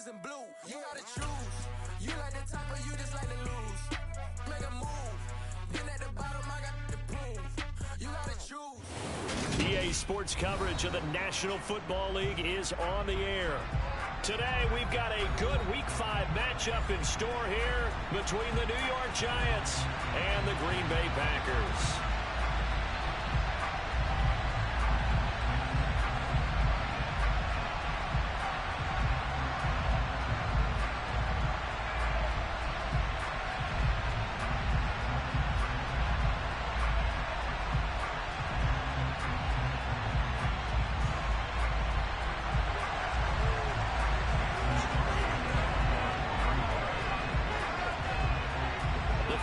and blue. You gotta choose. You like the top or you just like to lose. Make a move. Been at the bottom, I got the proof. You gotta choose. EA Sports coverage of the National Football League is on the air. Today, we've got a good Week 5 matchup in store here between the New York Giants and the Green Bay Packers.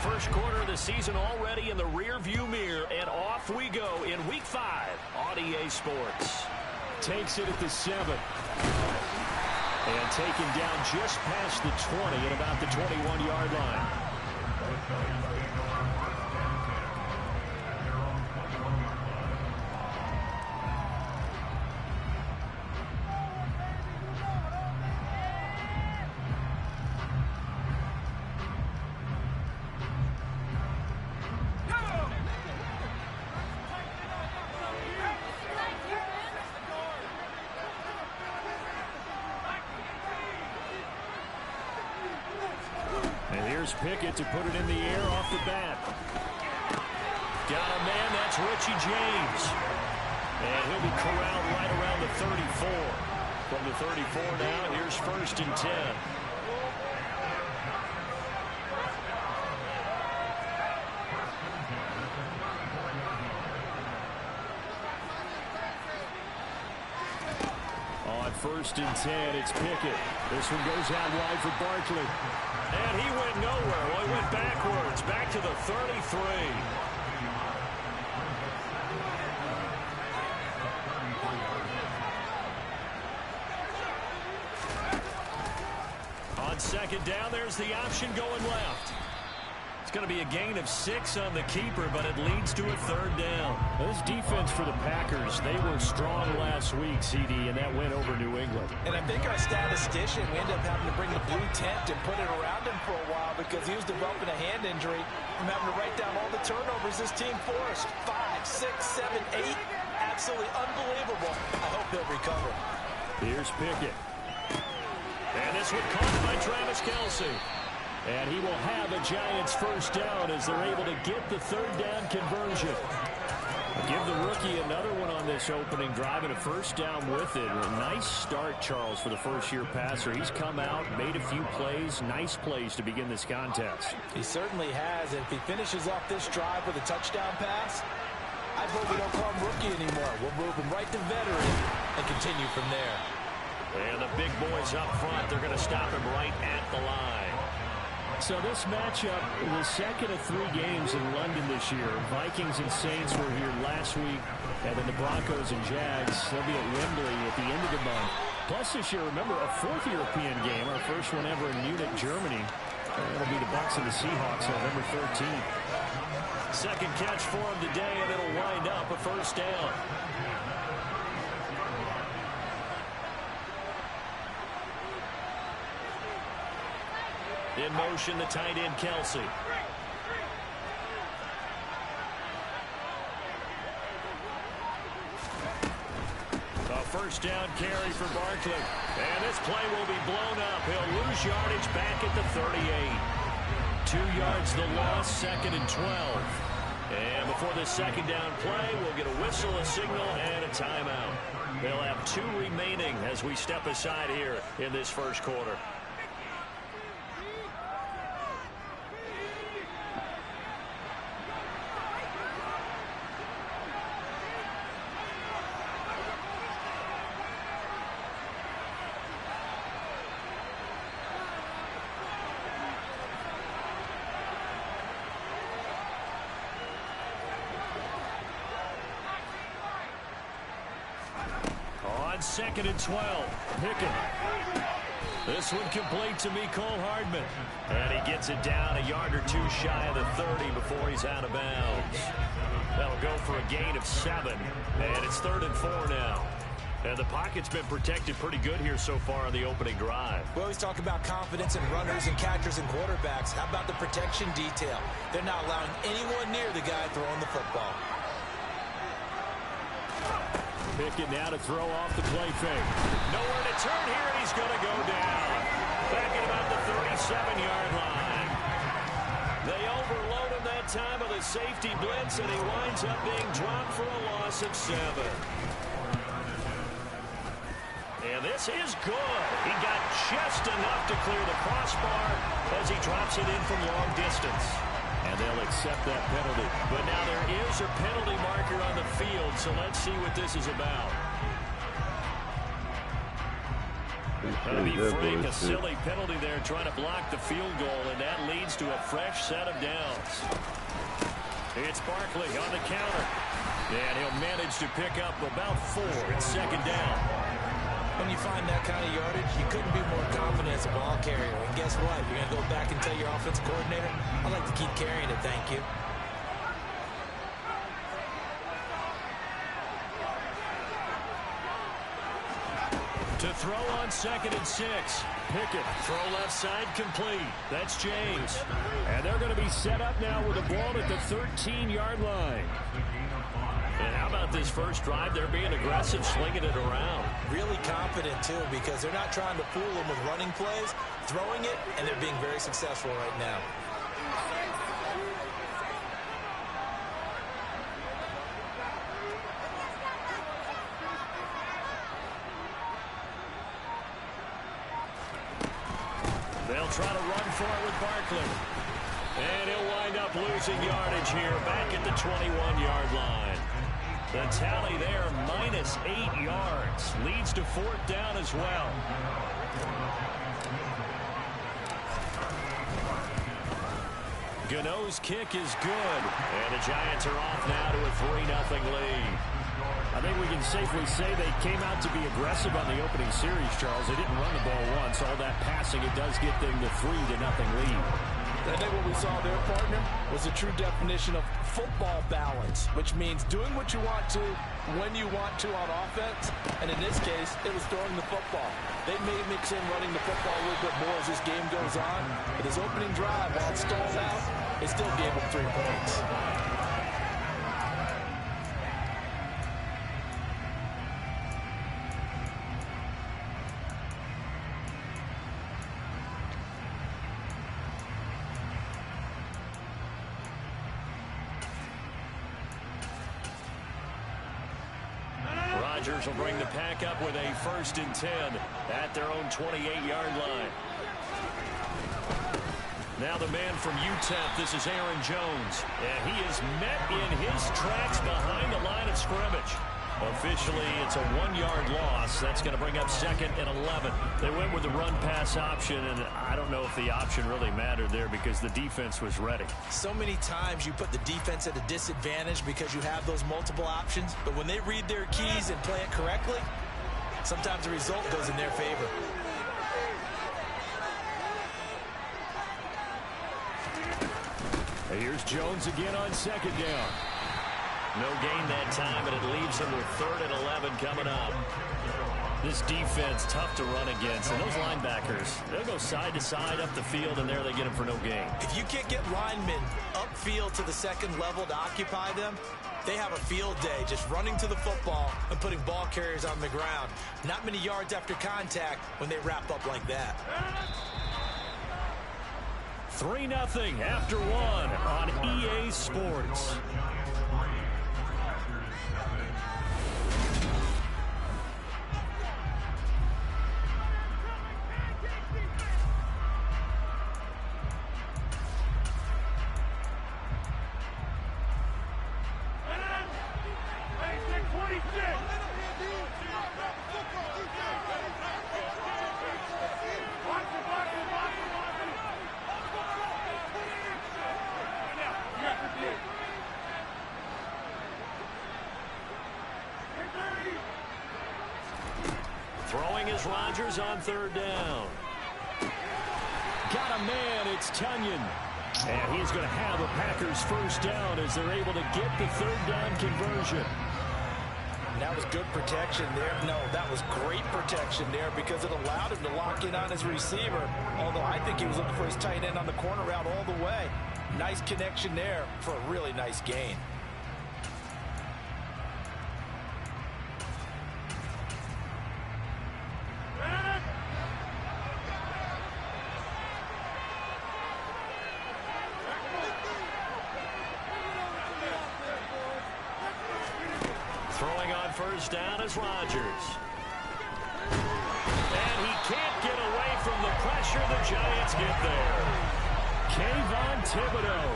First quarter of the season already in the rear-view mirror, and off we go in Week 5 on EA Sports. Takes it at the 7. And taken down just past the 20 at about the 21-yard line. Pickett to put it in the air off the bat. Got a man, that's Richie James. And he'll be corralled right around the 34. From the 34 now, here's 1st and 10. On 1st and 10, it's Pickett. This one goes out wide for Barkley. And he went nowhere. Well, he went backwards, back to the 33. On 2nd down, there's the option going left. It's going to be a gain of 6 on the keeper, but it leads to a 3rd down. This defense for the Packers, they were strong last week, CD, and that went over New England. And I think our statistician, we ended up having to bring the blue tent and put it around him for a while because he was developing a hand injury from having to write down all the turnovers this team forced. 5, 6, 7, 8. Absolutely unbelievable. I hope he'll recover. Here's Pickett. And this one caught by Travis Kelce. And he will have a Giants 1st down as they're able to get the 3rd down conversion. Give the rookie another one on this opening drive and a 1st down with it. A nice start, Charles, for the first-year passer. He's come out, made a few plays, nice plays to begin this contest. He certainly has. And if he finishes off this drive with a touchdown pass, I hope we don't call him rookie anymore. We'll move him right to veteran and continue from there. And the big boys up front, they're going to stop him right at the line. So this matchup, the second of 3 games in London this year. Vikings and Saints were here last week, and then the Broncos and Jags, they'll be at Wembley at the end of the month. Plus this year, remember, a 4th European game, our first one ever in Munich, Germany. It'll be the Bucs and the Seahawks November 13th. Second catch for him today, and it'll wind up a 1st down. In motion, the tight end, Kelce. A 1st down carry for Barkley. And this play will be blown up. He'll lose yardage back at the 38. 2 yards the loss, 2nd and 12. And before the 2nd down play, we'll get a whistle, a signal, and a timeout. They'll have 2 remaining as we step aside here in this first quarter. On 2nd and 12, Pickett. This one complete to Mecole Hardman. And he gets it down a yard or 2 shy of the 30 before he's out of bounds. That'll go for a gain of 7. And it's 3rd and 4 now. And the pocket's been protected pretty good here so far on the opening drive. We always talk about confidence in runners and catchers and quarterbacks. How about the protection detail? They're not allowing anyone near the guy throwing the football. Pickett now to throw off the play fake. Nowhere to turn here, and he's going to go down. Back at about the 37-yard line. They overload him that time with a safety blitz, and he winds up being dropped for a loss of 7. And this is good. He got just enough to clear the crossbar as he drops it in from long distance. And they'll accept that penalty. But now there is a penalty marker on the field, so let's see what this is about. To be frank, a silly penalty there trying to block the field goal, and that leads to a fresh set of downs. It's Barkley on the counter. And he'll manage to pick up about 4. It's second down. When you find that kind of yardage, you couldn't be more confident as a ball carrier. And guess what? You're going to go back and tell your offensive coordinator, I'd like to keep carrying it, thank you. To throw on 2nd and 6. Pickett, throw left side complete. That's James. And they're going to be set up now with the ball at the 13-yard line. And how about this first drive? They're being aggressive, slinging it around. Really confident, too, because they're not trying to fool them with running plays, throwing it, and they're being very successful right now. They'll try to run for it with Barkley. And he'll wind up losing yardage here back at the 21-yard line. The tally there, minus 8 yards. Leads to 4th down as well. Gano's kick is good. And the Giants are off now to a 3-0 lead. I think we can safely say they came out to be aggressive on the opening series, Charles. They didn't run the ball once. All that passing, it does get them the 3-0 lead. I think what we saw there, partner, was a true definition of football balance, which means doing what you want to when you want to on offense. And in this case, it was throwing the football. They may mix in running the football a little bit more as this game goes on. But his opening drive, while it stalled out, it still gave him 3 points. Rodgers will bring the pack up with a 1st and 10 at their own 28-yard line. Now the man from UTEP, this is Aaron Jones. And he is met in his tracks behind the line of scrimmage. Officially, it's a 1-yard loss. That's going to bring up 2nd and 11. They went with the run-pass option, and I don't know if the option really mattered there because the defense was ready. So many times you put the defense at a disadvantage because you have those multiple options, but when they read their keys and play it correctly, sometimes the result goes in their favor. Here's Jones again on 2nd down. No gain that time, and it leaves him with 3rd and 11 coming up. This defense, tough to run against. And those linebackers, they'll go side to side up the field, and there they get them for no gain. If you can't get linemen upfield to the 2nd level to occupy them, they have a field day just running to the football and putting ball carriers on the ground. Not many yards after contact when they wrap up like that. 3-0 after 1 on EA Sports. Throwing is Rodgers on 3rd down. Got a man, it's Tunyon. And he's going to have a Packers 1st down as they're able to get the 3rd down conversion. And that was good protection there. No, that was great protection there because it allowed him to lock in on his receiver. Although I think he was looking for his tight end on the corner route all the way. Nice connection there for a really nice gain. Throwing on first down is Rodgers. And he can't get away from the pressure. The Giants get there. Kayvon Thibodeau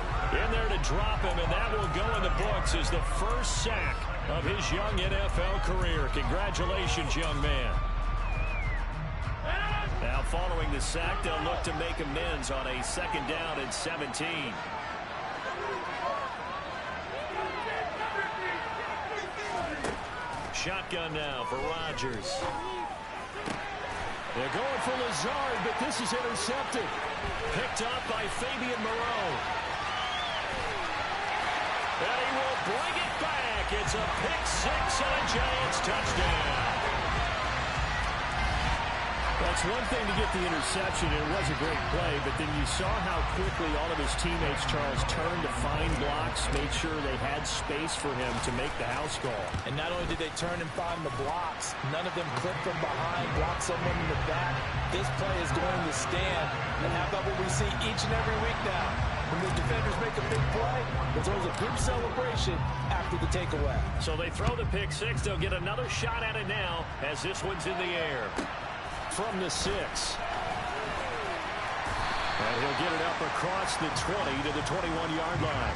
in there to drop him, and that will go in the books as the first sack of his young NFL career. Congratulations, young man. Now following the sack, they'll look to make amends on a second down and 17. Shotgun now for Rodgers. They're going for Lazard, but this is intercepted. Picked up by Fabian Moreau. And he will bring it back. It's a pick six and a Giants touchdown. That's one thing to get the interception. It was a great play, but then you saw how quickly all of his teammates, Charles, turned to find blocks, made sure they had space for him to make the house call. And not only did they turn and find the blocks, none of them clipped from behind, blocked someone in the back. This play is going to stand. And how about what we see each and every week now? When the defenders make a big play, there's always a group celebration after the takeaway. So they throw the pick six. They'll get another shot at it now as this one's in the air. From the 6. And he'll get it up across the 20 to the 21-yard line.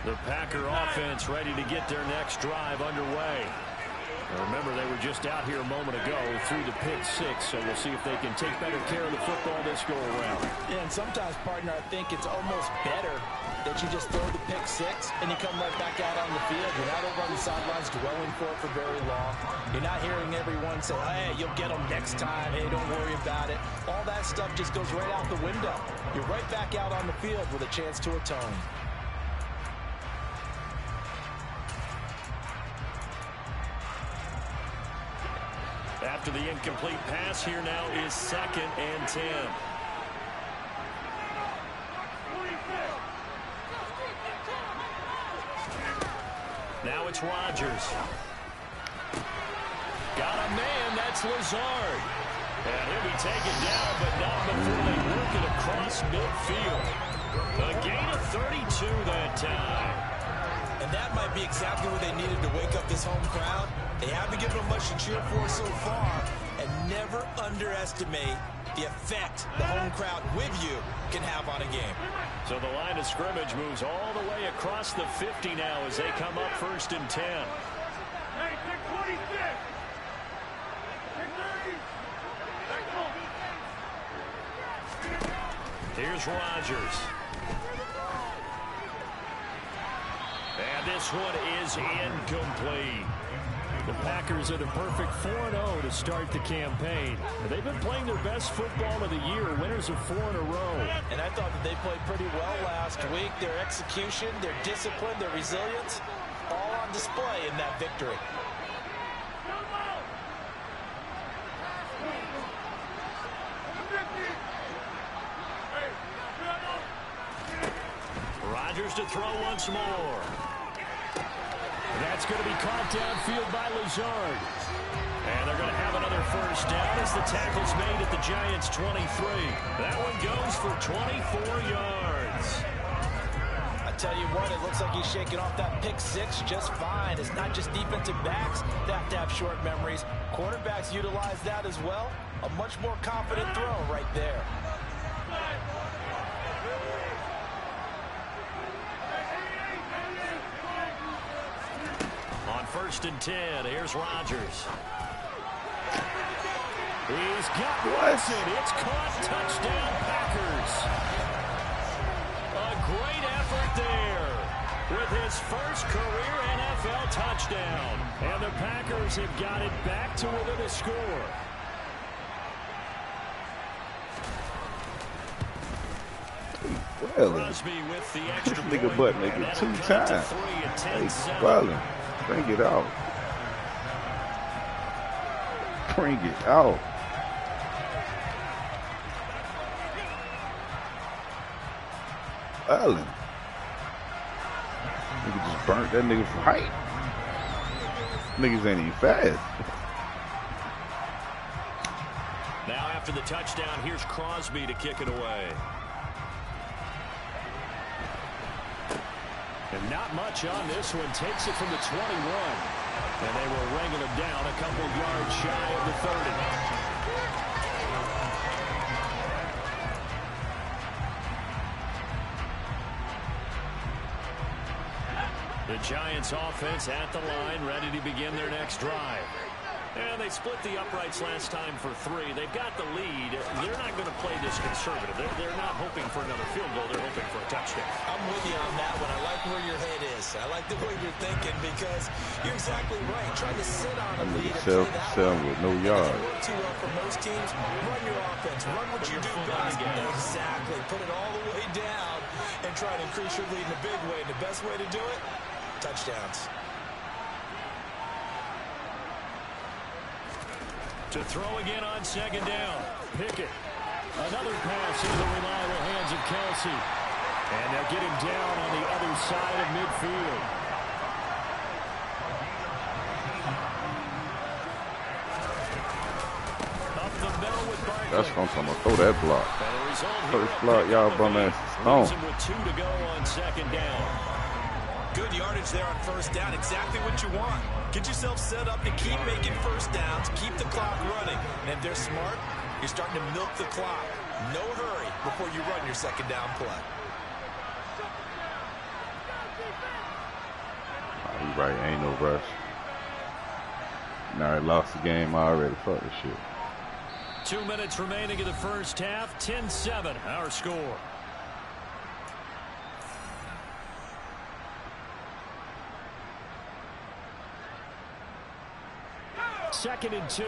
The Packer offense ready to get their next drive underway. Remember, they were just out here a moment ago through the pick six, so we'll see if they can take better care of the football this go-around. Yeah, and sometimes, partner, I think it's almost better that you just throw the pick six and you come right back out on the field. You're not over on the sidelines dwelling for it for very long. You're not hearing everyone say, hey, you'll get them next time. Hey, don't worry about it. All that stuff just goes right out the window. You're right back out on the field with a chance to atone. After the incomplete pass, here now is 2nd and 10. Now it's Rodgers. Got a man, that's Lazard. And he'll be taken down, but not before they work it across midfield. A gain of 32 that time. And that might be exactly what they needed to wake up this home crowd. They haven't given them much to cheer for so far. And never underestimate the effect the home crowd with you can have on a game. So the line of scrimmage moves all the way across the 50 now as they come up 1st and 10. Hey, pick 26. Pick 30. Here's Rodgers. And this one is incomplete. The Packers are the perfect 4-0 to start the campaign. They've been playing their best football of the year, winners of 4 in a row. And I thought that they played pretty well last week. Their execution, their discipline, their resilience, all on display in that victory. Rodgers to throw once more. That's going to be caught downfield by Lazard. And they're going to have another first down as the tackle's made at the Giants' 23. That one goes for 24 yards. I tell you what, it looks like he's shaking off that pick six just fine. It's not just defensive backs that have to have short memories. Quarterbacks utilize that as well. A much more confident throw right there. On 1st and 10, here's Rodgers. He's got Watson. It's caught. Touchdown, Packers. A great effort there. with his first career NFL touchdown. And the Packers have got it back to within a score. Well, Crosby with the extra this nigga butt nigga 2 times. Hey, Ballin, bring it out. Bring it out. Ballin. Nigga just burnt that nigga from height. Niggas ain't even fast. Now after the touchdown, here's Crosby to kick it away. And not much on this one. Takes it from the 21. And they were ringing him down a couple yards shy of the 30. The Giants offense at the line, ready to begin their next drive. And they split the uprights last time for 3. They've got the lead. They're not going to play this conservative. They're not hoping for another field goal. They're hoping for a touchdown. I'm with you on that one. I like where your head is. I like the way you're thinking because you're exactly right. Trying to sit on a lead and play that way. With no yards. Work too well for most teams. Run your offense. Run what you do best. Exactly. Put it all the way down and try to increase your lead in a big way. And the best way to do it, touchdowns. To throw again on second down. Pickett. Another pass into the reliable hands of Kelsey. And they'll get him down on the other side of midfield. Up the middle with Barkley. That's what I'm talking about. Throw that block. First block, y'all bum ass stone. With 2 to go on second down. Good yardage there on first down. Exactly what you want. Get yourself set up to keep making first downs, keep the clock running. And if they're smart, you're starting to milk the clock. No hurry before you run your second down play. Oh, you right, ain't no rush. Now I lost the game already. Fuck this shit. 2 minutes remaining in the first half. 10-7, our score. Second and 2.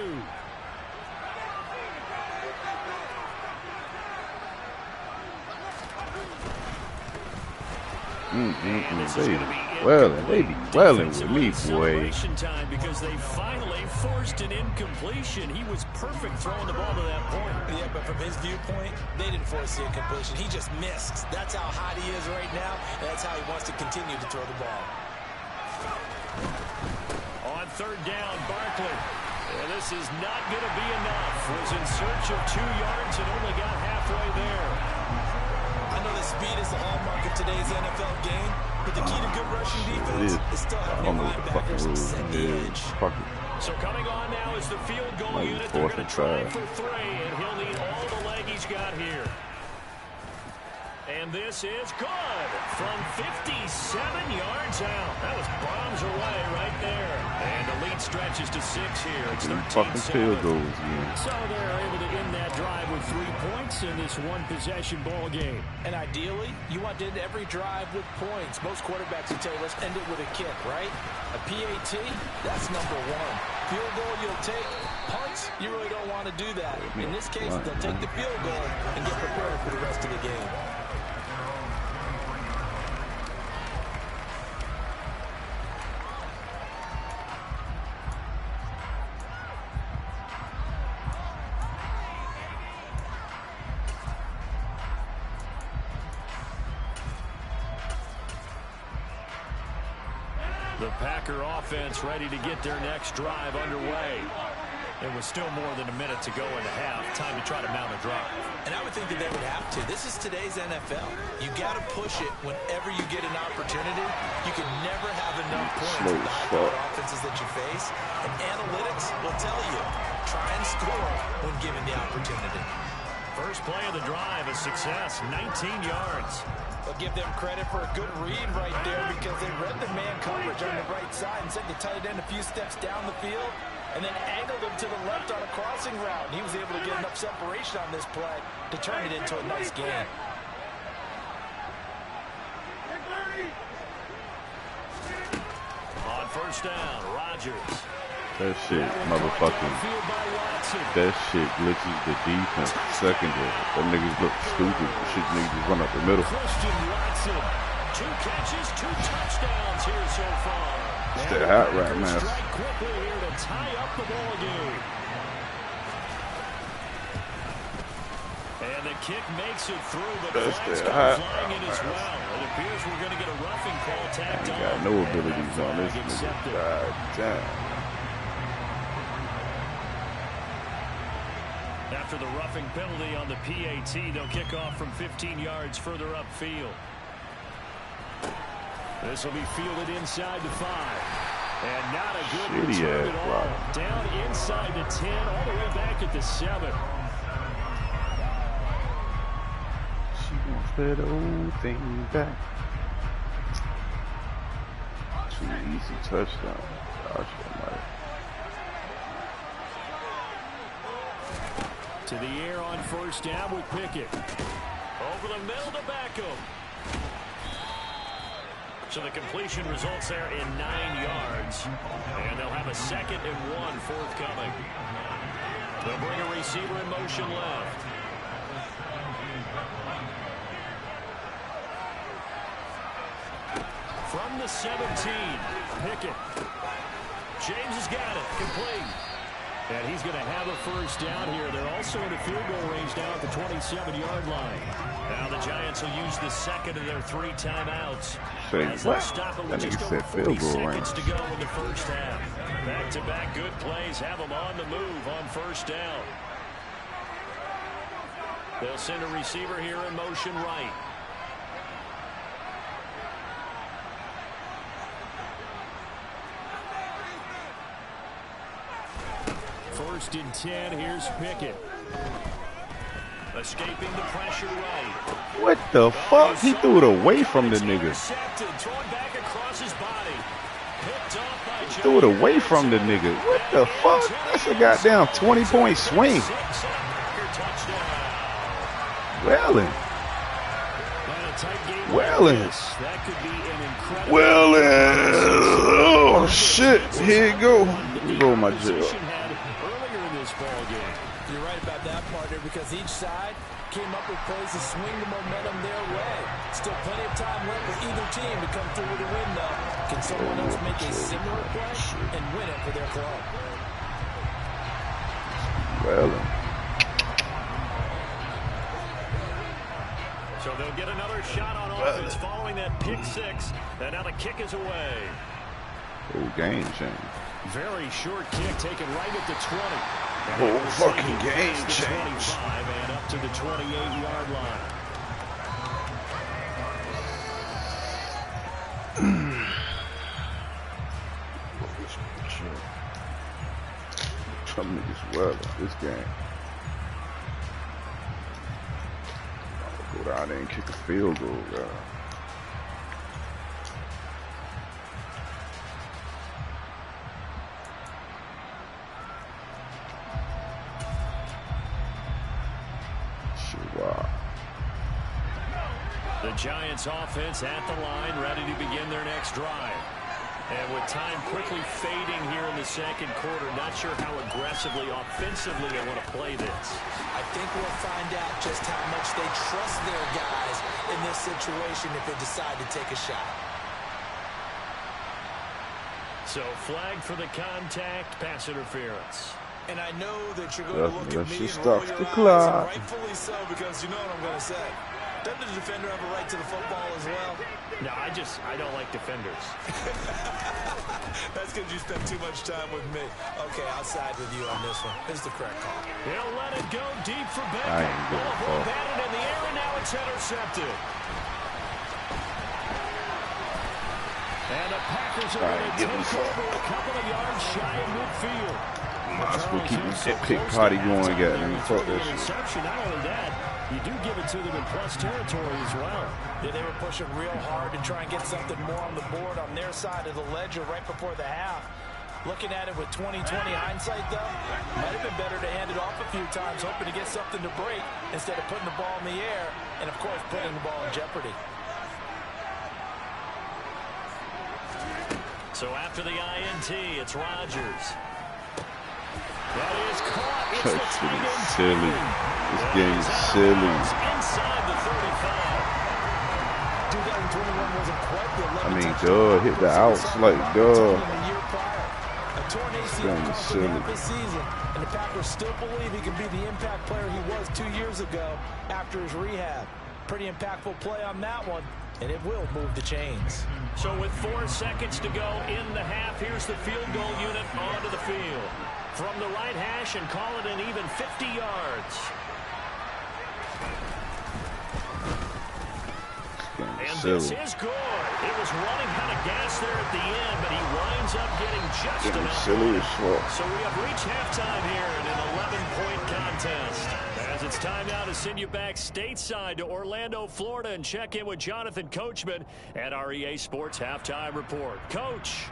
They be welling with me, boy. Time because they finally forced an incompletion. He was perfect throwing the ball to that point. Yeah, but from his viewpoint, they didn't force the incompletion. He just missed. That's how hot he is right now, and that's how he wants to continue to throw the ball. On third down, Barkley. And this is not going to be enough. Was in search of 2 yards and only got halfway there. I know that speed is the hallmark of today's NFL game, but the key to good rushing defense is still having your linebackers set the edge. So coming on now is the field goal unit. They're going to try for 3, and he'll need all the leg he's got here. And this is good from 57 yards out. That was bombs away right there. And the lead stretches to 6 here. It's 13-7. Field goals again. So they're able to end that drive with 3 points in this one-possession ball game. And ideally, you want to end every drive with points. Most quarterbacks will tell you, let's end it with a kick, right? A PAT, that's number 1. Field goal you'll take. Punts, you really don't want to do that. In this case, they'll take the field goal and get prepared for the rest of the game. The Packer offense ready to get their next drive underway. It was still more than a minute to go in the half. Time to try to mount a drive. And I would think that they would have to. This is today's NFL. You got to push it whenever you get an opportunity. You can never have enough points with the high-powered offenses that you face. And analytics will tell you, try and score when given the opportunity. First play of the drive, a success, 19 yards. I'll give them credit for a good read right there because they read the man coverage on the right side and sent the tight end a few steps down the field and then angled him to the left on a crossing route. And he was able to get enough separation on this play to turn it into a nice game. first down. Rodgers. That shit, motherfucking. That shit glitches the defense secondary. Them niggas look stupid. Shit, niggas just run up the middle. Christian Watson, 2 catches, 2 touchdowns here so far. It's that hot right now. Strike quickly here to tie up the ball game. And the kick makes it through, but flags come flying in as well. It appears we're going to get a roughing call tacked on. Got no abilities on this nigga. God damn. After the roughing penalty on the PAT, they'll kick off from 15 yards further upfield. This will be fielded inside the 5. And not a good return at all. Down inside the 10, all the way back at the 7. She wants that old thing back. Too easy touchdown. Gosh almighty. To the air on first down with Pickett. Over the middle to Beckham. So the completion results there in 9 yards. And they'll have a 2nd and 1 forthcoming. They'll bring a receiver in motion left. From the 17, Pickett. James has got it. Complete. And he's going to have a first down here. They're also in a field goal range now at the 27-yard line. Now the Giants will use the 2nd of their 3 timeouts. Say what? That nigga said field goal range. To go in the first half. Back-to-back good plays have them on the move on first down. They'll send a receiver here in motion right. First and 10, here's Pickett. Escaping the pressure right. What the fuck? He threw it away from the nigga. He threw it away from the nigga. What the fuck? That's a goddamn 20-point swing. Welling. Oh shit. Here you go. Let me go my jail. You're right about that, partner, because each side came up with plays to swing the momentum their way. Still plenty of time left for either team to come through with a win, though. Can someone else make a similar play and win it for their club? Well. So they'll get another shot on offense following that pick 6. And now the kick is away. Oh, game change. Very short kick taken right at the 20. Oh, fucking game change. And up to the 28-yard line. Some niggas well in this game. I'll go down there and kick a field goal, guy. The Giants offense at the line, ready to begin their next drive. And with time quickly fading here in the second quarter, not sure how aggressively, offensively they want to play this. I think we'll find out just how much they trust their guys in this situation if they decide to take a shot. So flag for the contact, pass interference. And I know that you're going to look at me and roll your eyes, and rightfully so, because you know what I'm going to say. Doesn't the defender have a right to the football as well? No, I don't like defenders. That's because you spend too much time with me. Okay, I'll side with you on this one. This is the correct call. He'll let it go deep for Beckham. I ain't good at all. Batted in the air, and now it's intercepted. And the Packers are going to take over a couple of yards shy of midfield. Might as well keep this pick party going, goddamn. Fuck that shit. Not only that, you do give it to them in plus territory as well. Yeah, they were pushing real hard to try and get something more on the board on their side of the ledger right before the half. Looking at it with 20/20 hindsight, though, might have been better to hand it off a few times, hoping to get something to break instead of putting the ball in the air and, of course, putting the ball in jeopardy. So after the INT, it's Rodgers. That is caught. It's the tight end. Silly. This game is silly. Inside the 35. 2021 wasn't quite the 11 I mean, duh, hit the outs like duh. A torn ACL cost him half this season, and the Packers still believe he can be the impact player he was 2 years ago after his rehab. Pretty impactful play on that one, and it will move the chains. So with 4 seconds to go in the half, here's the field goal unit onto the field. From the right hash and call it an even 50 yards. And this is good. It was running kind of gas there at the end, but he winds up getting just enough. So we have reached halftime here in an 11-point contest. As it's time now to send you back stateside to Orlando, Florida, and check in with Jonathan Coachman at our EA Sports Halftime Report. Coach.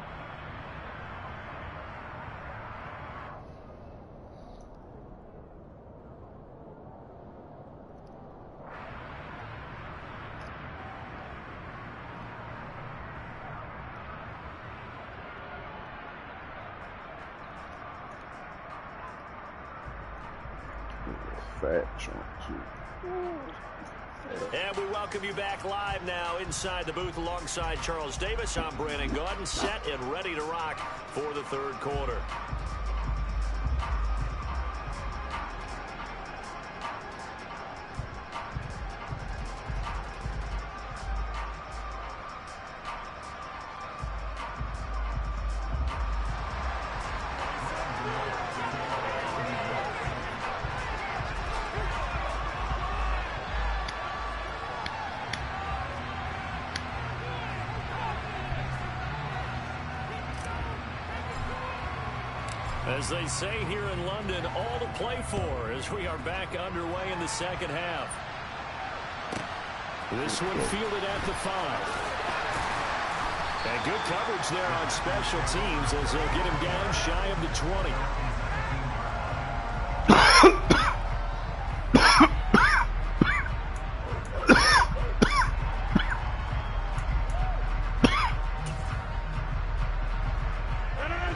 Fat chunk too. And we welcome you back live now inside the booth alongside Charles Davis. I'm Brandon Gordon, set and ready to rock for the third quarter. As they say here in London, all to play for as we are back underway in the second half. This one fielded at the 5. And good coverage there on special teams as they'll get him down shy of the 20.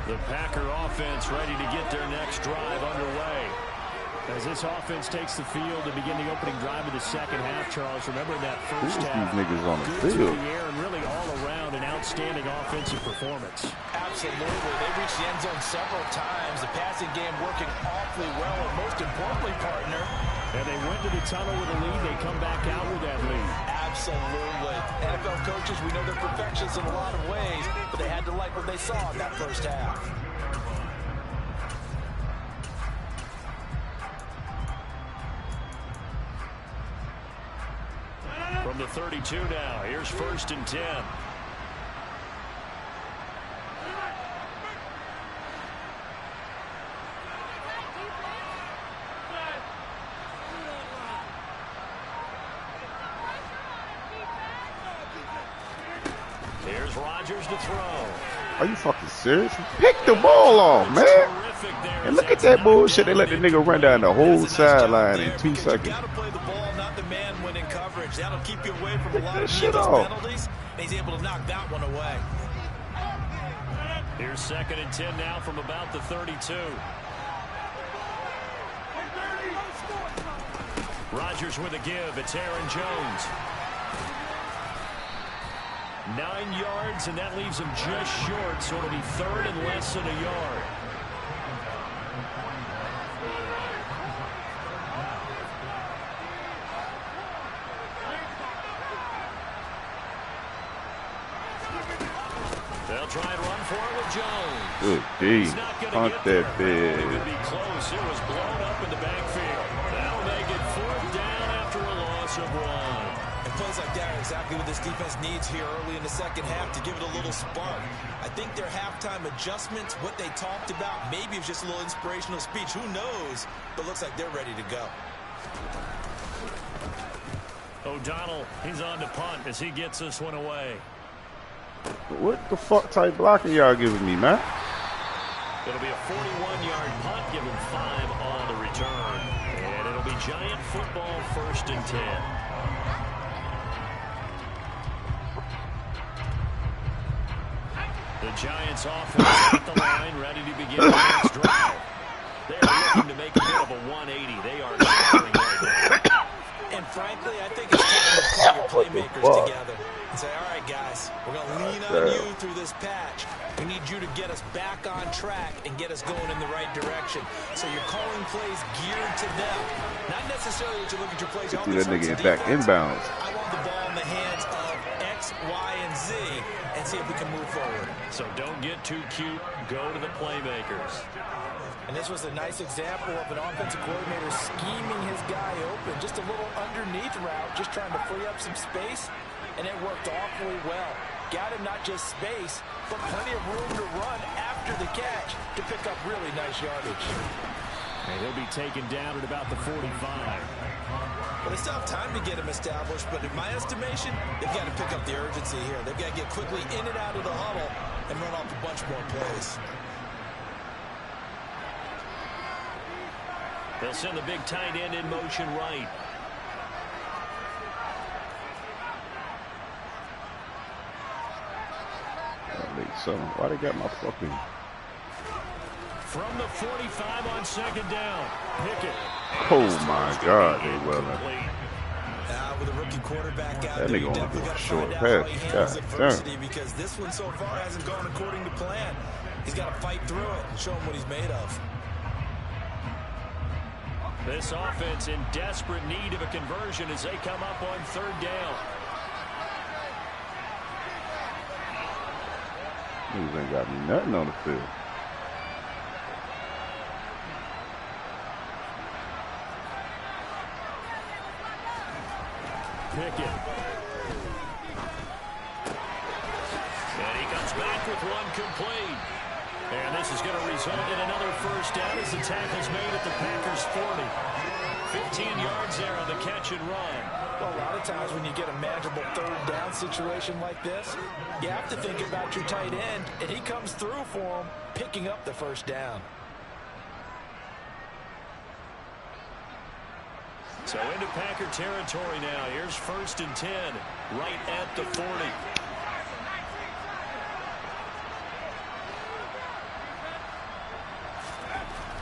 The Packer offense ready to get their next drive underway. As this offense takes the field to begin the opening drive of the second half, Charles, remember in that first half, these niggas on the good field. to the air and really all around an outstanding offensive performance. Absolutely. They reached the end zone several times. The passing game working awfully well, and most importantly, partner. And they went to the tunnel with a lead. They come back out with that lead. Absolutely. NFL coaches, we know they're perfectionists in a lot of ways, but they had to like what they saw in that first half. From the 32 now, here's 1st and 10. Here's Rodgers to throw. Are you fucking serious? Pick the ball off, man. And look at that bullshit. They let the nigga run down the whole sideline in 2 seconds. You gotta play the ball, not the man when in coverage. That'll keep you away from a lot of shit those off. penalties. And he's able to knock that one away. Here's 2nd and 10 now from about the 32. Rodgers with a give. It's Aaron Jones. 9 yards, and that leaves him just short, so it'll be 3rd and less than a yard. They'll try and run for it with Jones. Good D. Hunt that big. It would be close. It was blown up in the backfield. That'll make it 4th down after a loss of 1. And plays like that are exactly what this defense needs here early in the second half to give it a little spark. I think their halftime adjustments, what they talked about, maybe it was just a little inspirational speech. Who knows? But looks like they're ready to go. O'Donnell, he's on to punt as he gets this one away. What the fuck type blocking y'all giving me, man? It'll be a 41-yard punt, give him 5 on the return. And it'll be Giant football, 1st and 10. The The Giants offense at the line, ready to begin the next drive. They're looking to make a bit of a 180. They are scoring right now. And frankly, I think it's time to pull your playmakers together and say, all right, guys, we're going to lean on you through this patch. We need you to get us back on track and get us going in the right direction. So you're calling plays geared to them. Not necessarily that you look at your plays. See that nigga back inbounds. I want the ball in the hands of X, Y, and Z and see if we can move forward. So don't get too cute. Go to the playmakers. And this was a nice example of an offensive coordinator scheming his guy open. Just a little underneath route, just trying to free up some space, and it worked awfully well. Got him not just space, but plenty of room to run after the catch to pick up really nice yardage. And he'll be taken down at about the 45. Well, they still have time to get him established, but in my estimation, they've got to pick up the urgency here. They've got to get quickly in and out of the huddle and run off a bunch more plays. They'll send the big tight end in motion right. Why they got my fucking... From the 45 on second down. Pickett. Oh my God, they well. With a rookie quarterback out that there, nigga you only definitely threw got a to short find out how pass. he handles God adversity, damn. because this one so far hasn't gone according to plan. He's got to fight through it and show him what he's made of. This offense in desperate need of a conversion as they come up on third down. Niggas ain't got nothing on the field. Pickett. And he comes back with one complete. And this is going to result in another first down as the tackle's made at the Packers' 40. 15 yards there on the catch and run. Well, a lot of times when you get a manageable third down situation like this, you have to think about your tight end, and he comes through for him, picking up the first down. So into Packer territory now. Here's 1st and 10, right at the 40.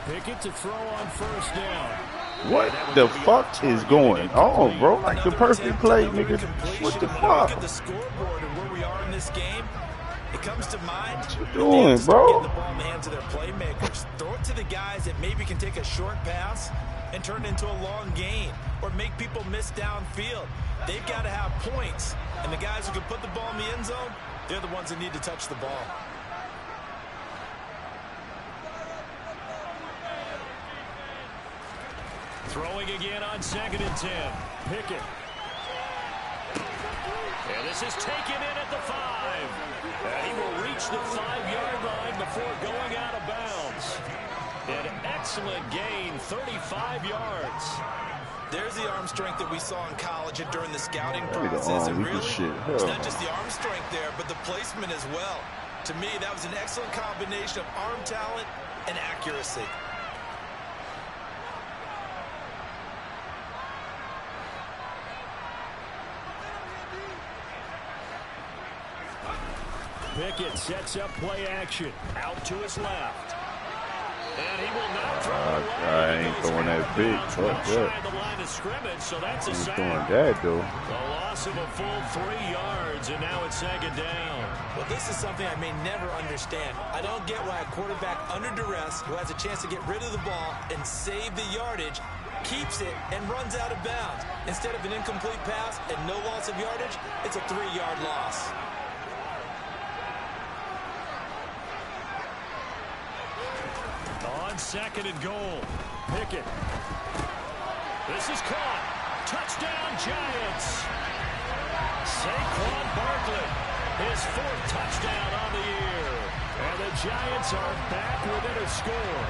Pickett to throw on first down. What the fuck is going on, bro? Like the perfect play, nigga. What the fuck? Look at the scoreboard and where we are in this game. It comes to mind. What you doing, bro? Get the ball in the hands of their playmakers. Throw it to the guys that maybe can take a short pass and turn it into a long gain or make people miss downfield. They've got to have points, and the guys who can put the ball in the end zone, they're the ones that need to touch the ball. Throwing again on 2nd and 10. Pickett. And this is taken in at the 5. And he will reach the 5-yard line before going out of bounds. An excellent gain, 35 yards. There's the arm strength that we saw in college and during the scouting process. And really, it's not just the arm strength there, but the placement as well. To me, that was an excellent combination of arm talent and accuracy. Pickett sets up play action. Out to his left. And he will not throw it away. I ain't throwing that big. Fuck that. The line of scrimmage, so that's a He's sack. throwing that, though. A loss of a full 3 yards, and now it's 2nd down. Well, this is something I may never understand. I don't get why a quarterback under duress who has a chance to get rid of the ball and save the yardage keeps it and runs out of bounds. Instead of an incomplete pass and no loss of yardage, it's a 3-yard loss. On 2nd and goal, Pickett. This is caught. Touchdown, Giants. Saquon Barkley, his 4th touchdown on the year. And the Giants are back within a score.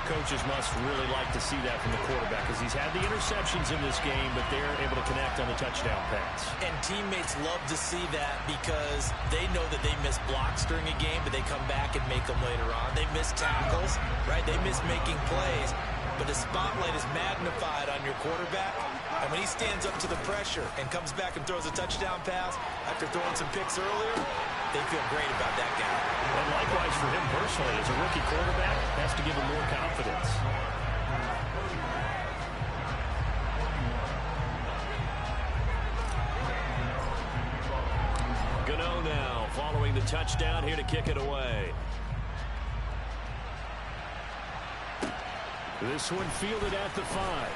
Coaches must really like to see that from the quarterback because he's had the interceptions in this game, but they're able to connect on the touchdown pass. And teammates love to see that because they know that they miss blocks during a game, but they come back and make them later on. They miss tackles, right? They miss making plays. But the spotlight is magnified on your quarterback, And when he stands up to the pressure and comes back and throws a touchdown pass after throwing some picks earlier, they feel great about that guy. And likewise for him personally, as a rookie quarterback, has to give him more confidence. Gano now following the touchdown here to kick it away. This one fielded at the 5.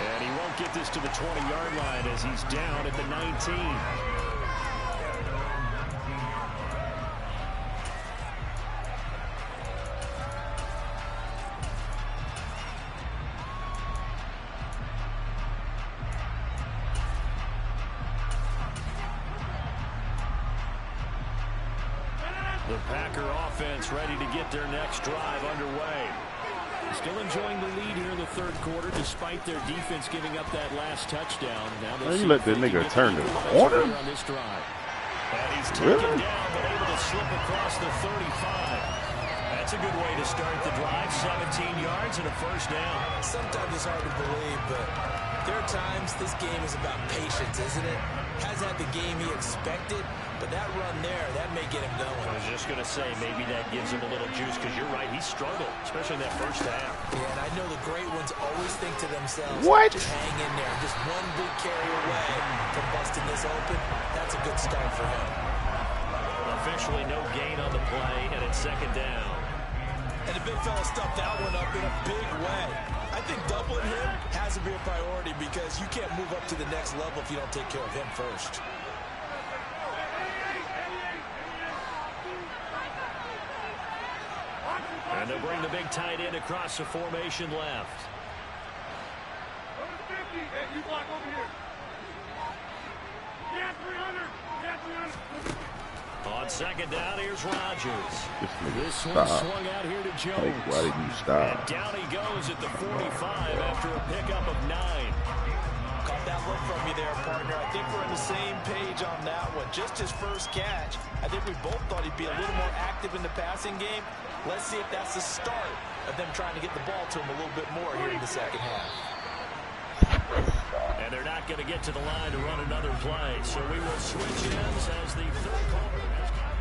And he won't get this to the 20-yard line as he's down at the 19. The Packer offense ready to get their next drive underway. Still enjoying the lead here in the third quarter despite their defense giving up that last touchdown. Now you let that nigga turn the corner? On this drive. And he's taken down but able to slip across the 35. That's a good way to start the drive. 17 yards and a first down. Sometimes it's hard to believe, but there are times this game is about patience, isn't it? Has had the game he expected, but that run there, that may get him going. I was just going to say, maybe that gives him a little juice, because you're right, he struggled, especially in that first half. Yeah, and I know the great ones always think to themselves, what? Just hang in there. Just one big carry away from busting this open. That's a good start for him. Officially no gain on the play, and it's second down. And the big fella stuffed that one up in a big way. I think doubling him has to be a priority because you can't move up to the next level if you don't take care of him first. And they'll bring the big tight end across the formation left. Hey, you block over here. Yeah, 300. Yeah, 300. On second down, here's Rodgers. This one stop. swung out here to Jones. Like, why did you stop? And down he goes at the 45 after a pickup of 9. Caught that look from you there, partner. I think we're on the same page on that one. Just his first catch. I think we both thought he'd be a little more active in the passing game. Let's see if that's the start of them trying to get the ball to him a little bit more here in the second half. And they're not going to get to the line to run another play. So we will switch ends as the third quarter has come.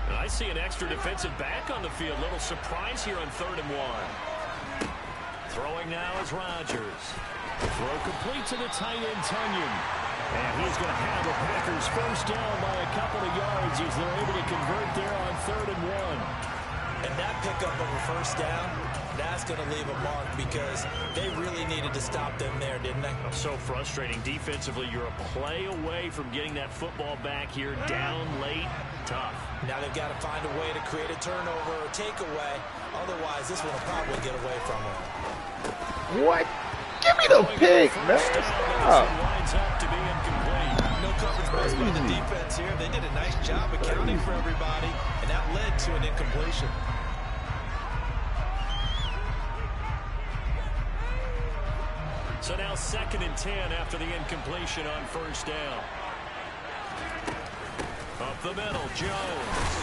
And I see an extra defensive back on the field. Little surprise here on 3rd and 1. Throwing now is Rodgers. Throw complete to the tight end, Tunyon. And he's going to have the Packers first down by a couple of yards as they're able to convert there on 3rd and 1. And that pickup of a first down, that's going to leave a mark because they really needed to stop them there, didn't they? So frustrating. Defensively, you're a play away from getting that football back here down late. Tough. Now they've got to find a way to create a turnover or takeaway. Otherwise, this one will probably get away from them. What? Give me the pick, man. Stop. Lines up to be incomplete. No coverage missed by the defense here. They did a nice job accounting for everybody, and that led to an incompletion. So now 2nd and 10 after the incompletion on first down. Up the middle, Jones.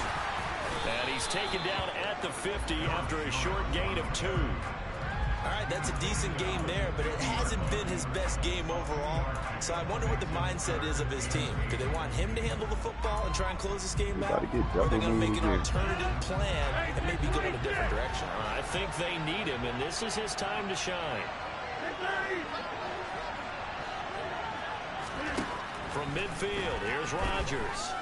And he's taken down at the 50 after a short gain of 2. All right, that's a decent game there, but it hasn't been his best game overall. So I wonder what the mindset is of his team. Do they want him to handle the football and try and close this game out? Or are they going to make an alternative plan and maybe go in a different direction? I think they need him, and this is his time to shine. From midfield, here's Rodgers.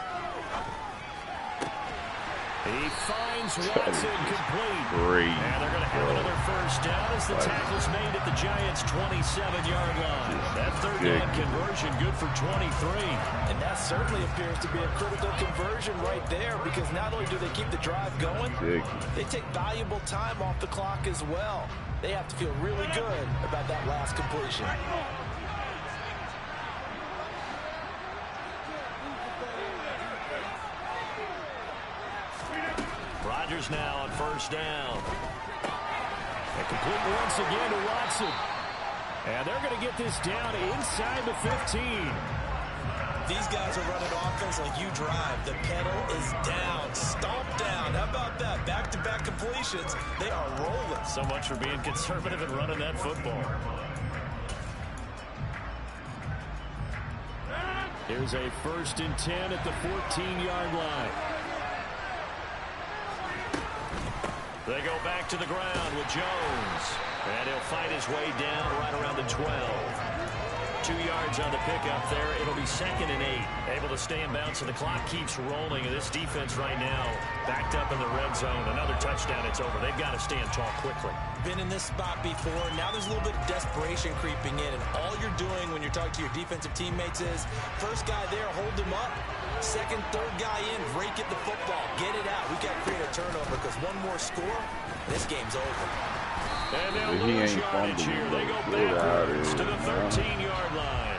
He finds Watson complete. Great. And they're going to have another first down as the tackle's made at the Giants' 27-yard line. That third down conversion good for 23. And that certainly appears to be a critical conversion right there because not only do they keep the drive going, they take valuable time off the clock as well. They have to feel really good about that last completion. Rodgers now on first down. And complete once again to Watson. And they're going to get this down inside the 15. these guys are running offense like you drive. The pedal is down, stomp down. How about that? Back-to-back completions. They are rolling. So much for being conservative and running that football. Here's a 1st and 10 at the 14-yard line. They go back to the ground with Jones. And he'll fight his way down right around the 12. 2 yards on the pickup there. It'll be 2nd and 8. Able to stay in bounds, so the clock keeps rolling. And this defense right now backed up in the red zone. Another touchdown, it's over. They've got to stand tall quickly. Been in this spot before. Now there's a little bit of desperation creeping in. And all you're doing when you're talking to your defensive teammates is, first guy there, hold him up. Second, third guy in, break it the football. Get it out. We got to create a turnover because one more score, this game's over. And they'll lose yardage here. They go backwards to the 13-yard line.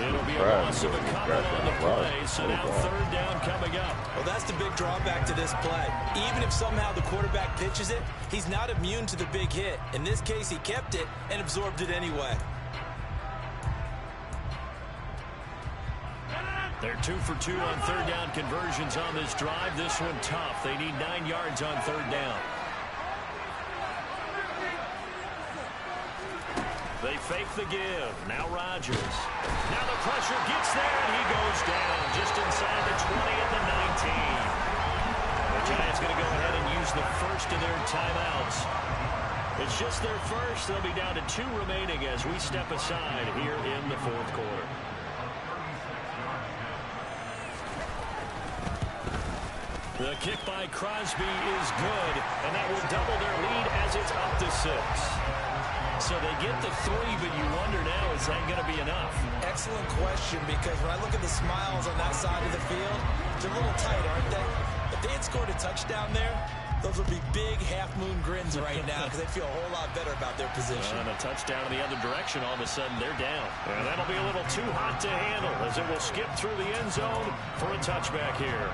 It'll be a loss of a couple on the play, so now 3rd down coming up. Well, that's the big drawback to this play. Even if somehow the quarterback pitches it, he's not immune to the big hit. In this case, he kept it and absorbed it anyway. They're 2 for 2 on 3rd down conversions on this drive. This one tough. They need 9 yards on 3rd down. They fake the give. Now Rodgers. Now the pressure gets there, and he goes down just inside the 20 at the 19. The Giants going to go ahead and use the first of their timeouts. It's just their first. They'll be down to 2 remaining as we step aside here in the 4th quarter. The kick by Crosby is good, and that will double their lead as it's up to 6. So they get the 3, but you wonder now, is that going to be enough? Excellent question, because when I look at the smiles on that side of the field, they're a little tight, aren't they? If they had scored a touchdown there, those would be big half-moon grins right now because they feel a whole lot better about their position. And a touchdown in the other direction, all of a sudden they're down. And that'll be a little too hot to handle as it will skip through the end zone for a touchback here.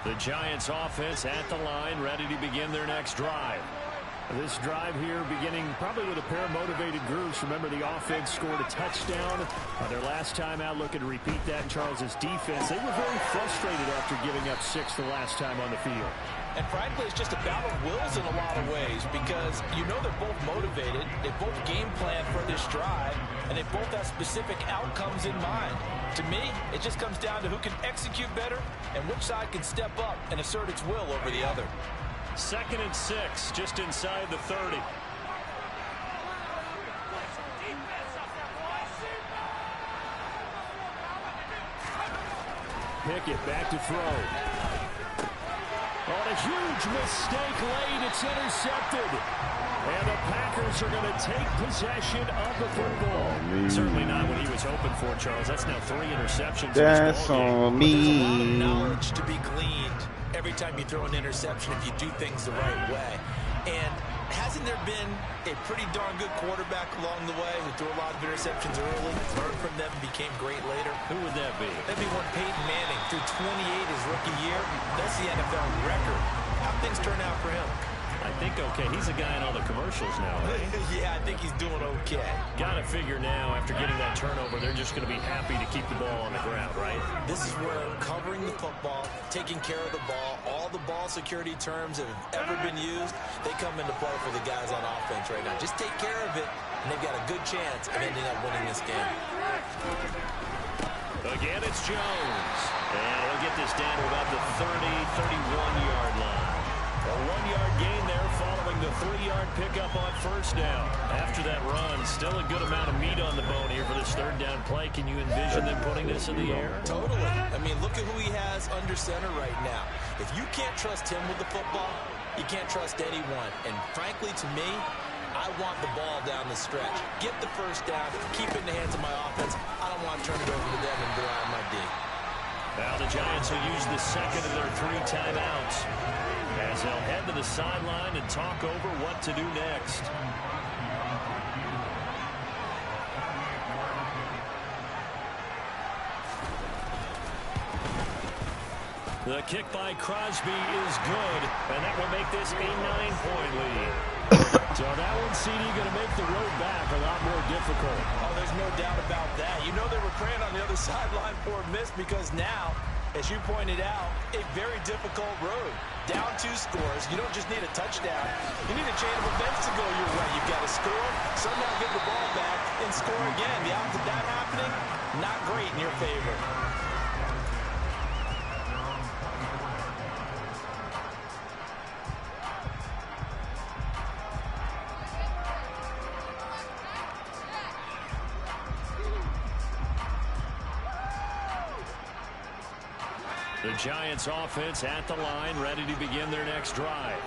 The Giants offense at the line, ready to begin their next drive. This drive here beginning probably with a pair of motivated groups. Remember, the offense scored a touchdown their last time out. Looking to repeat that in Charles's defense. They were very frustrated after giving up 6 the last time on the field. And frankly, it's just a battle of wills in a lot of ways because you know they're both motivated. They both game plan for this drive, and they both have specific outcomes in mind. To me, it just comes down to who can execute better and which side can step up and assert its will over the other. 2nd and 6, just inside the 30. Pickett back to throw. Oh, a huge mistake late. It's intercepted. And the Packers are going to take possession of the football. Certainly not what he was hoping for, Charles. That's now 3 interceptions. That's on me. There's a lot of knowledge to be gleaned every time you throw an interception if you do things the right way. And hasn't there been a pretty darn good quarterback along the way who threw a lot of interceptions early, learned from them, and became great later? Who would that be? That'd be one Peyton Manning. Threw 28 his rookie year. That's the NFL record. How things turn out for him? I think okay. He's a guy in all the commercials now. Right? Yeah, I think he's doing okay. Got to figure now, after getting that turnover, they're just going to be happy to keep the ball on the ground, right? This is where covering the football, taking care of the ball, all the ball security terms that have ever been used, they come into play for the guys on offense right now. Just take care of it, and they've got a good chance of ending up winning this game. Again, it's Jones. And he'll get this down to about the 31-yard line. A 1-yard gain there following the 3-yard pickup on 1st down. After that run, still a good amount of meat on the bone here for this 3rd down play. Can you envision them putting this in the air? Totally. I mean, look at who he has under center right now. If you can't trust him with the football, you can't trust anyone. And frankly, to me, I want the ball down the stretch. Get the 1st down, keep it in the hands of my offense. I don't want to turn it over to them and go out my D. Now the Giants will use the 2nd of their 3 timeouts as they'll head to the sideline and talk over what to do next. The kick by Crosby is good, and that will make this a 9-point lead. So that one, CD, going to make the road back a lot more difficult. Oh, there's There's no doubt about that. You know they were praying on the other sideline for a miss because now, as you pointed out, a very difficult road. Down 2 scores. You don't just need a touchdown. You need a chain of events to go your way. You've got to score, somehow get the ball back, and score again. The odds of that happening, not great in your favor. The Giants offense at the line, ready to begin their next drive.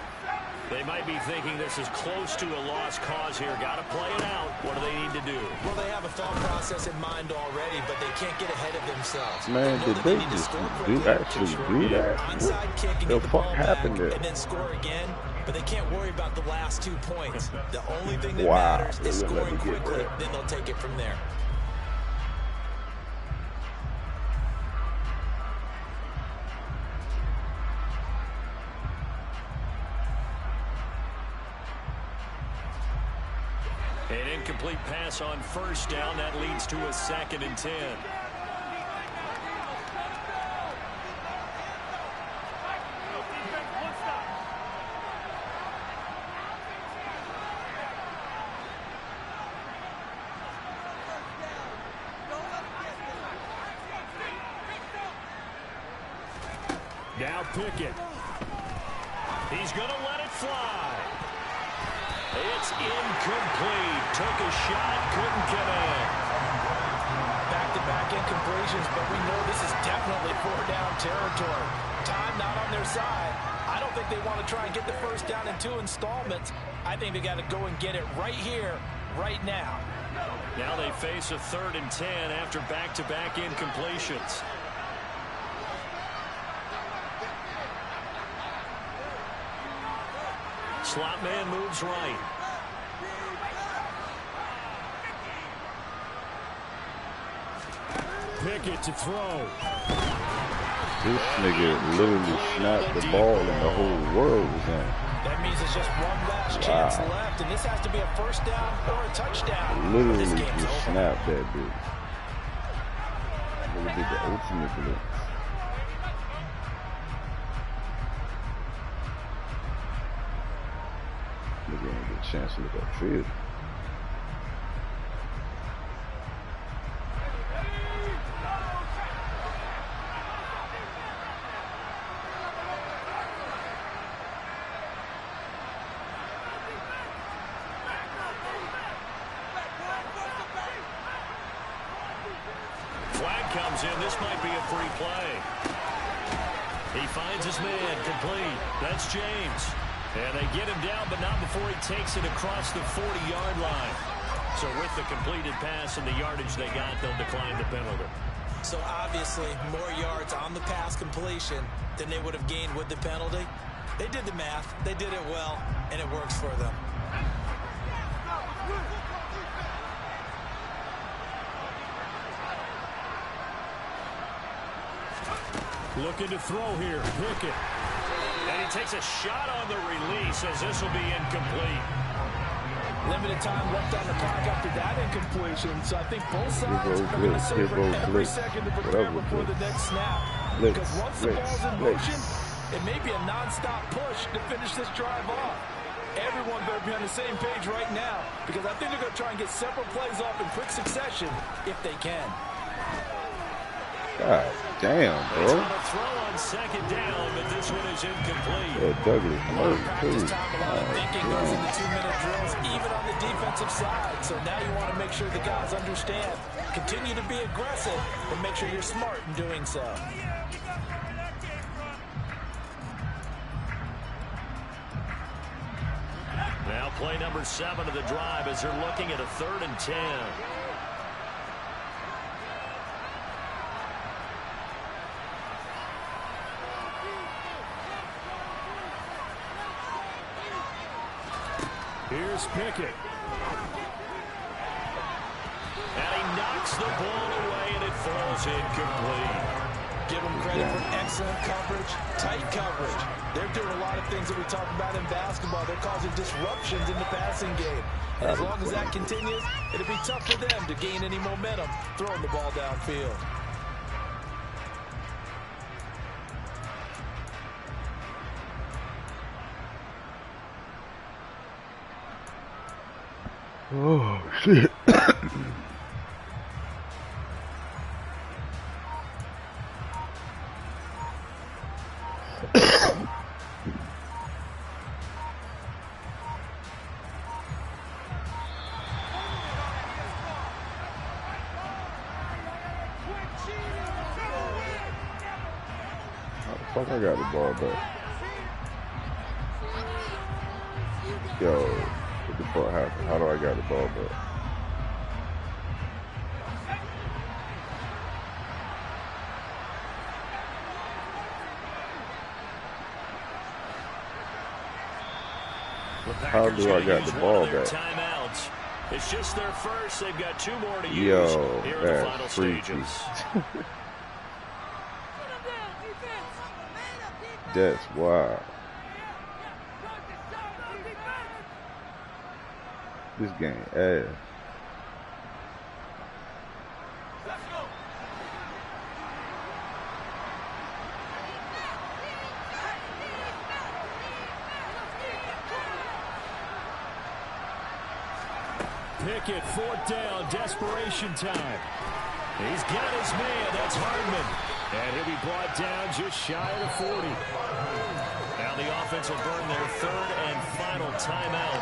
They might be thinking this is close to a lost cause here. Got to play it out. What do they need to do? Well, they have a thought process in mind already, but they can't get ahead of themselves. Man, did they just actually do that? Onside kick and What the get the fuck ball happened back there? and then score again, but they can't worry about the last 2 points. The only thing that Wow, matters they is wouldn't let scoring me get quickly. that. Then they'll take it from there. An incomplete pass on first down. That leads to a 2nd and 10. Now Pickett. He's going to let it fly. It's incomplete. Took a shot, couldn't connect. Back-to-back incompletions, but we know this is definitely 4-down territory. Time not on their side. I don't think they want to try and get the first down in 2 installments. I think they got to go and get it right here, right now. Now they face a 3rd and 10 after back-to-back incompletions. Slot man moves right. Pickett to throw. This nigga literally snapped the ball and the whole world was in. That means it's just one last chance left, and this has to be a first down or a touchdown. Literally This game's just over. snapped that bitch. Nigga did the ultimate blitz. Nigga ain't get a chance to look upfield. Flag comes in. This might be a free play. He finds his man. Complete. That's James. And they get him down, but not before he takes it across the 40-yard line. So with the completed pass and the yardage they got, they'll decline the penalty. So obviously, more yards on the pass completion than they would have gained with the penalty. They did the math. They did it well, and it works for them. Looking to throw here. Pickett. And he takes a shot on the release as this will be incomplete. Limited time left on the clock after that incompletion, so I think both sides are going to blitz, savor every blitz, second to prepare whatever before the blitz. next snap. Blitz, Because once the blitz, ball's in blitz. motion, it may be a non-stop push to finish this drive off. Everyone better be on the same page right now, because I think they're going to try and get several plays off in quick succession if they can. God damn, He's bro. going to throw on 2nd down, but this one is incomplete. Yeah, Douglas Murray, Practice too. time, a lot of thinking goes into 2-minute drills, even on the defensive side. So now you want to make sure the guys understand. Continue to be aggressive, but make sure you're smart in doing so. Now play number 7 of the drive as they're looking at a 3rd and 10. Here's Pickett. And he knocks the ball away, and it falls incomplete. Give them credit for excellent coverage, tight coverage. They're doing a lot of things that we talk about in basketball. They're causing disruptions in the passing game. And as long as that continues, it'll be tough for them to gain any momentum throwing the ball downfield. Oh, shit. How the fuck I got the ball back? Yo, what the fuck happened? How do I got the ball back? How do I got the ball back? Timeouts. It's just their first. They've got 2 more to use here in the final stages. That's wild. This game ass. Pickett, 4th down, desperation time. He's got his man, that's Hardman. And he'll be brought down just shy of the 40. Now the offense will burn their 3rd and final timeout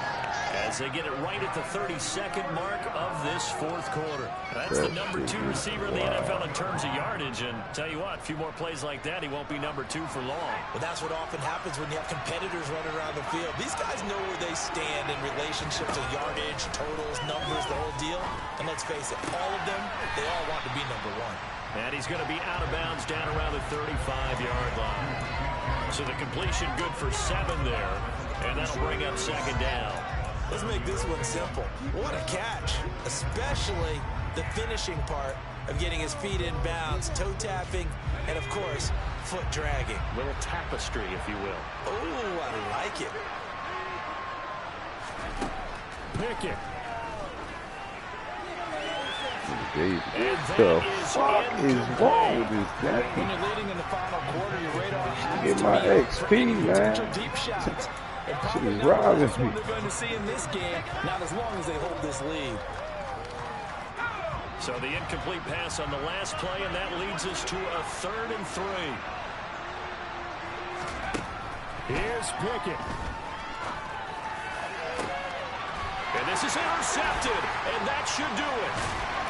as they get it right at the 32nd mark of this 4th quarter. That's the number 2 receiver in the NFL in terms of yardage. And tell you what, a few more plays like that, he won't be number 2 for long. Well, that's what often happens when you have competitors running around the field. These guys know where they stand in relationship to yardage, totals, numbers, the whole deal. And let's face it, all of them, they all want to be number 1. And he's going to be out of bounds down around the 35-yard line. So the completion good for 7 there. And that'll bring up 2nd down. Let's make this one simple. What a catch, especially the finishing part of getting his feet in bounds, toe tapping, and of course, foot dragging. Little tapestry, if you will. Oh, I like it. Pickett. What the fuck is wrong with this guy? When you're leading in the final quarter, your radar has Get to my be XP, man. deep shots. Shit is robbing me. They're going to see in this game, not as long as they hold this lead. So the incomplete pass on the last play, and that leads us to a 3rd and 3. Here's Pickett. And this is intercepted, and that should do it.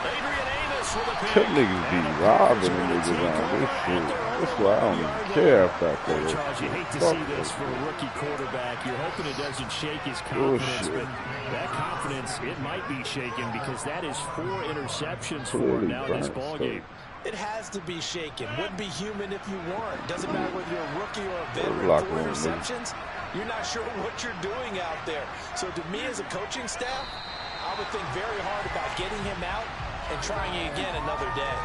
Adrian Amos with a pick. Them niggas be robbing the niggas on this shit. That's why I don't even care if I play this. Charles, you hate to see this for a rookie quarterback. You're hoping it doesn't shake his confidence, but that confidence, it might be shaken because that is 4 interceptions for him now in this ballgame. It has to be shaken. Wouldn't be human if you weren't. Doesn't matter whether you're a rookie or a veteran. 4 interceptions, you're not sure what you're doing out there. So to me as a coaching staff, I would think very hard about getting him out and trying it again another day.